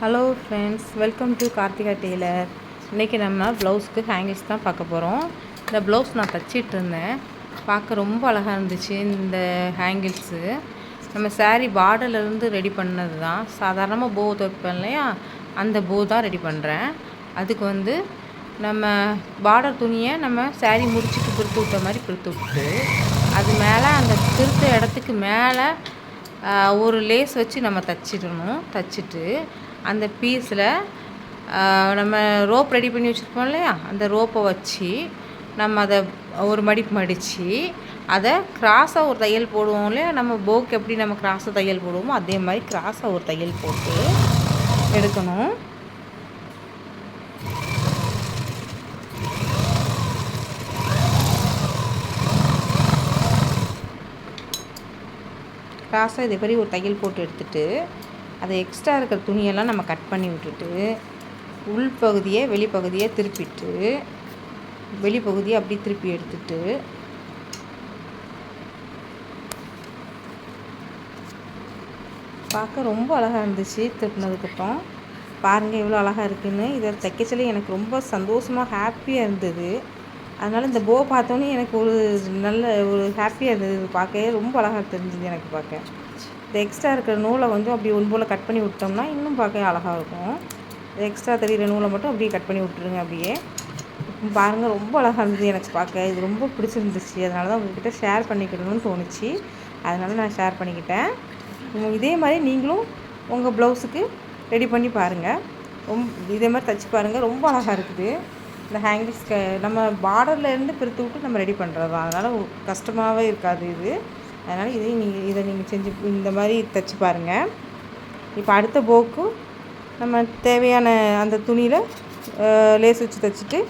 Hello friends, welcome to Karthika tailor. இன்றைக்கி நம்ம ப்ளவுஸ்க்கு hangings தான் பார்க்க போகிறோம். இந்த ப்ளவுஸ் நான் தச்சிட்டு இருந்தேன். பார்க்க ரொம்ப அழகாக இருந்துச்சு. இந்த ஹேங்கிள்ஸு நம்ம சாரீ பார்டர்லேருந்து ரெடி பண்ணது தான். சாதாரணமாக போ தைப்பேன் இல்லையா, அந்த போ தான் ரெடி பண்ணுறேன். அதுக்கு நம்ம பார்டர் துணியை நம்ம சாரீ முடிச்சுட்டு பிரித்து விட்ட மாதிரி பிரித்து விட்டு, அது மேலே அந்த திருத்த இடத்துக்கு மேலே ஒரு லேஸ் வச்சு நம்ம தச்சுட்டு அந்த பீஸில் நம்ம ரோப் ரெடி பண்ணி வச்சுருப்போம் இல்லையா, அந்த ரோப்பை வச்சு நம்ம அதை ஒரு மடிப்பு மடித்து அதை கிராஸாக ஒரு தையல் போடுவோம் இல்லையா. நம்ம போக்கு எப்படி நம்ம கிராஸாக தையல் போடுவோமோ அதே மாதிரி கிராஸாக ஒரு தையல் போட்டு எடுக்கணும். கிராஸாக இதே மாதிரி ஒரு தையல் போட்டு எடுத்துகிட்டு அதை எக்ஸ்ட்ரா இருக்கிற துணியெல்லாம் நம்ம கட் பண்ணி விட்டுட்டு உள்பகுதியை வெளிப்பகுதியை திருப்பிட்டு வெளிப்பகுதியை அப்படி திருப்பி எடுத்துட்டு பார்க்க ரொம்ப அழகாக இருந்துச்சு. திருப்பினதுக்கப்புறம் பாருங்கள் எவ்வளோ அழகாக இருக்குதுன்னு. இதை தைக்கச்சலே எனக்கு ரொம்ப சந்தோஷமாக ஹாப்பியாக இருந்தது. அதனால் இந்த போ பார்த்தோன்னே எனக்கு ஒரு நல்ல ஒரு ஹாப்பியாக இருந்தது. பார்க்க ரொம்ப அழகாக தெரிஞ்சுது எனக்கு பார்க்க. இந்த எக்ஸ்ட்ரா இருக்கிற நூலை அப்படி போல் கட் பண்ணி விட்டோம்னா இன்னும் பார்க்க அழகாக இருக்கும். எக்ஸ்ட்ரா தெரிகிற நூலை மட்டும் அப்படியே கட் பண்ணி விட்டுருங்க. அப்படியே பாருங்கள் ரொம்ப அழகாக இருந்தது எனக்கு பார்க்க. இது ரொம்ப பிடிச்சிருந்துச்சு. அதனால தான் உங்கள்கிட்ட ஷேர் பண்ணிக்கிடணும்னு தோணுச்சு. அதனால் நான் ஷேர் பண்ணிக்கிட்டேன். இதே மாதிரி நீங்களும் உங்கள் ப்ளவுஸுக்கு ரெடி பண்ணி பாருங்கள். இதே மாதிரி தைச்சி பாருங்கள். ரொம்ப அழகாக இருக்குது. இந்த ஹேங்கிங்ஸ்க்கு நம்ம பார்டர்லேருந்து பிரித்து விட்டு நம்ம ரெடி பண்ணுறது தான். அதனால் கஷ்டமாகவே இருக்காது இது. அதனால் இதை நீங்கள் செஞ்சு இந்த மாதிரி தைச்சி பாருங்கள். இப்போ அடுத்த போக்கு நம்ம தேவையான அந்த துணியில் லேஸ் வச்சு தைச்சிட்டு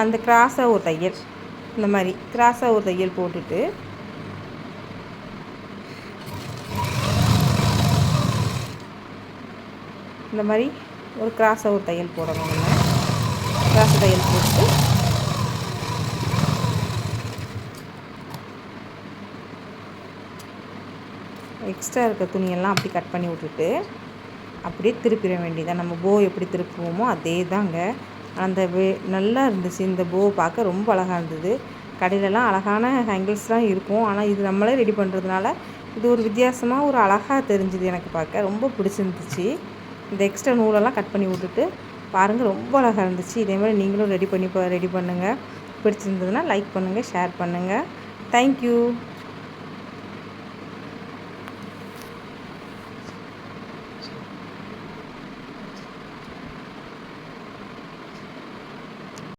அந்த கிராஸாக ஒரு தையல், இந்த மாதிரி கிராஸாக ஒரு தையல் போட்டுட்டு இந்த மாதிரி ஒரு கிராஸாக ஒரு தையல் போடணும். நம்ம கிராஸ் தையல் போட்டு எக்ஸ்ட்ரா இருக்க துணியெல்லாம் அப்படி கட் பண்ணி விட்டுட்டு அப்படியே திருப்பிட வேண்டியதான். நம்ம போ எப்படி திருப்புவோமோ அதே தாங்க. அந்த நல்லா இருந்துச்சு. இந்த போ பார்க்க ரொம்ப அழகாக இருந்தது. கடையிலலாம் அழகான ஹேங்கிள்ஸ் தான் இருக்கும். ஆனால் இது நம்மளே ரெடி பண்ணுறதுனால இது ஒரு வித்தியாசமாக ஒரு அழகாக தெரிஞ்சுது. எனக்கு பார்க்க ரொம்ப பிடிச்சிருந்துச்சு. இந்த எக்ஸ்ட்ரா நூலெல்லாம் கட் பண்ணி விட்டுட்டு பாருங்கள் ரொம்ப அழகாக இருந்துச்சு. இதே மாதிரி நீங்களும் ரெடி பண்ணுங்கள். பிடிச்சிருந்ததுன்னா லைக் பண்ணுங்கள், ஷேர் பண்ணுங்கள். தேங்க்யூ.